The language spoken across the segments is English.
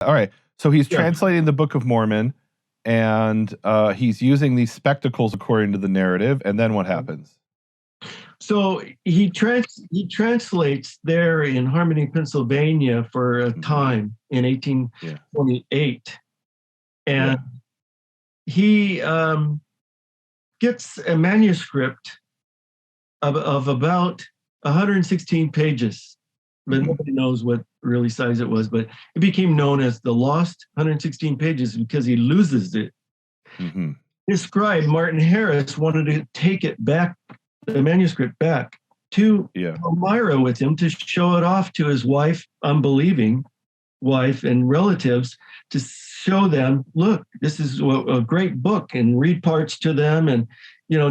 All right. So he's Yeah. translating the Book of Mormon, and he's using these spectacles according to the narrative. And then what happens? So he translates there in Harmony, Pennsylvania for a time in Yeah. 1828, and Yeah. he gets a manuscript of about 116 pages, but nobody knows what really size it was. But it became known as the Lost 116 Pages because he loses it. Mm-hmm. His scribe, Martin Harris, wanted to take it back, the manuscript back to Elmira with him to show it off to his wife, unbelieving wife and relatives, to show them, look, this is a great book, and read parts to them, and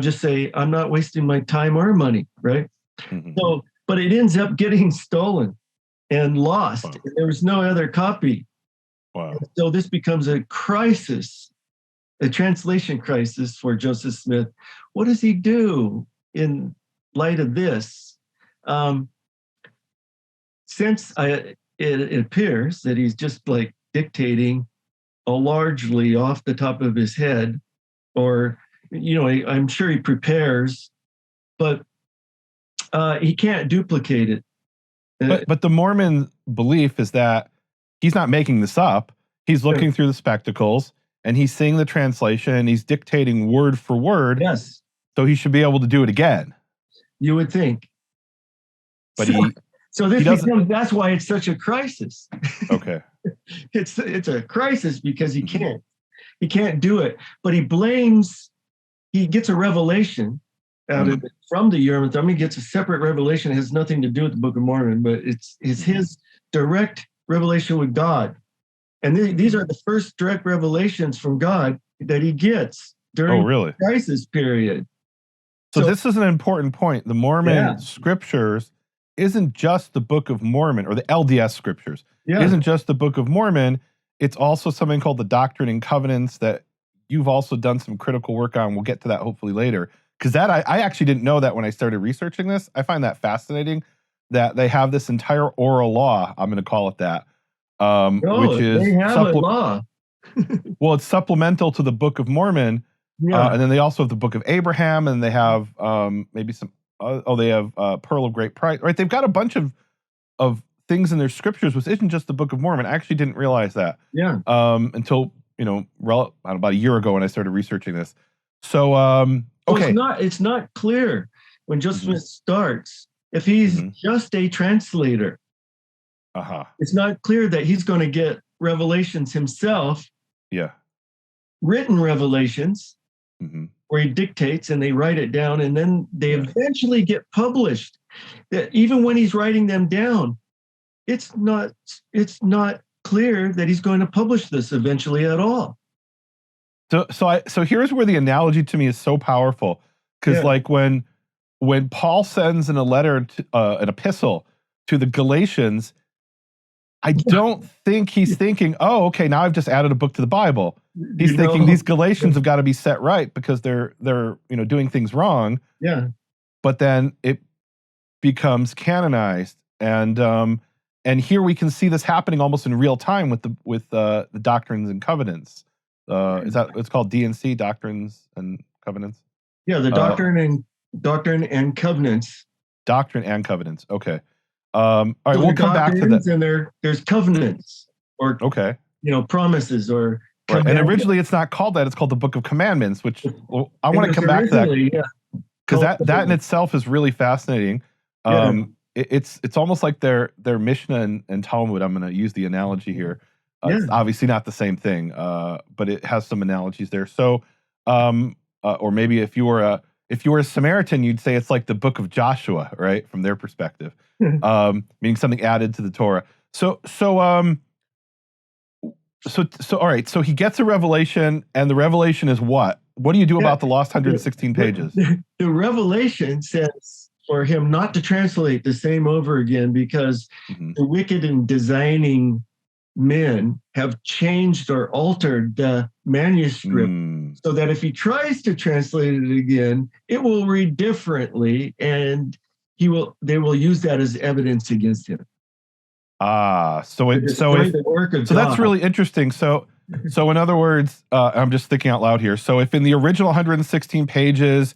just say, I'm not wasting my time or money, right? So, but it ends up getting stolen and lost. Wow. There was no other copy. Wow. And so this becomes a crisis, a translation crisis for Joseph Smith. What does he do in light of this? Since it appears that he's just like dictating largely off the top of his head, or, I'm sure he prepares, but he can't duplicate it. But the Mormon belief is that he's not making this up. He's looking through the spectacles, and he's seeing the translation, and he's dictating word for word. Yes. So he should be able to do it again. You would think. But that's why it's such a crisis. Okay. It's a crisis because he can't do it. But he gets a revelation out of it from the Urim. He gets a separate revelation. It has nothing to do with the Book of Mormon, but it's his direct revelation with God. And these are the first direct revelations from God that he gets during the crisis period. So this is an important point. The Mormon scriptures isn't just the Book of Mormon, or the LDS scriptures. Isn't just the Book of Mormon. It's also something called the Doctrine and Covenants that you've also done some critical work on. We'll get to that hopefully later. Because that I actually didn't know that when I started researching this. I find that fascinating that they have this entire oral law, I'm going to call it that, which is they have a law. Well, it's supplemental to the Book of Mormon, and then they also have the Book of Abraham, and they have maybe some. They have Pearl of Great Price, right? They've got a bunch of things in their scriptures, which isn't just the Book of Mormon. I actually didn't realize that. Until about a year ago when I started researching this. So okay, it's not clear when Joseph Smith starts if he's just a translator. It's not clear that he's going to get revelations himself. Written revelations where he dictates and they write it down, and then they eventually get published. That even when he's writing them down, it's not clear that he's going to publish this eventually at all. So here's where the analogy to me is so powerful, because like when Paul sends in a letter, an epistle to the Galatians, I don't think he's thinking, oh, okay, now I've just added a book to the Bible. He's thinking these Galatians have got to be set right because they're doing things wrong. But then it becomes canonized, and here we can see this happening almost in real time with the Doctrines and Covenants. It's called D&C, Doctrines and Covenants? Yeah, the Doctrine and Covenants. Doctrine and Covenants. Okay. All right, we'll come back to that. And there's covenants, or promises, or and originally it's not called that. It's called the Book of Commandments, which I want to come back to that, because that in itself is really fascinating. It's almost like their Mishnah and Talmud. I'm going to use the analogy here. It's obviously not the same thing, but it has some analogies there. So, or maybe if you were a Samaritan, you'd say it's like the Book of Joshua, right, from their perspective, meaning something added to the Torah. So all right. So he gets a revelation, and the revelation is what? What do you do about the lost 116 pages? The revelation says for him not to translate the same over again, because the wicked and designing men have changed or altered the manuscript so that if he tries to translate it again, it will read differently, and they will use that as evidence against him. So that's really interesting. So in other words, I'm just thinking out loud here. So if in the original 116 pages,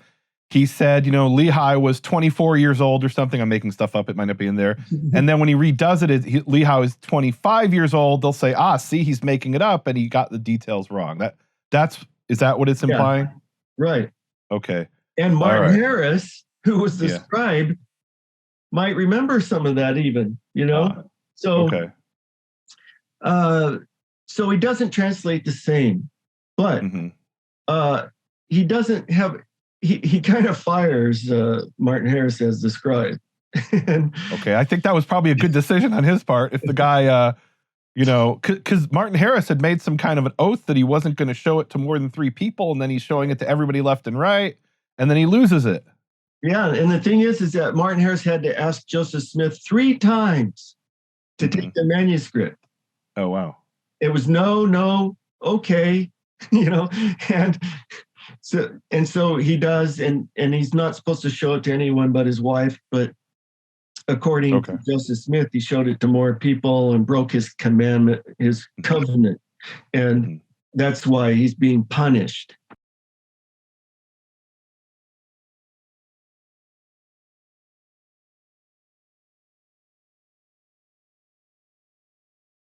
he said, Lehi was 24 years old or something. I'm making stuff up. It might not be in there. And then when he redoes it, Lehi is 25 years old. They'll say, see, he's making it up and he got the details wrong. Is that what it's implying? Right. Okay. And Martin Harris, who was the scribe, might remember some of that even, So, so he doesn't translate the same, but he doesn't have, he kind of fires Martin Harris as the scribe. Okay, I think that was probably a good decision on his part. If the guy, because Martin Harris had made some kind of an oath that he wasn't going to show it to more than 3 people, and then he's showing it to everybody left and right, and then he loses it. Yeah, and the thing is that Martin Harris had to ask Joseph Smith 3 times to take the manuscript. Oh, wow. It was no, okay, and so he does, and he's not supposed to show it to anyone but his wife, but according to Joseph Smith, he showed it to more people and broke his commandment, his covenant, and that's why he's being punished.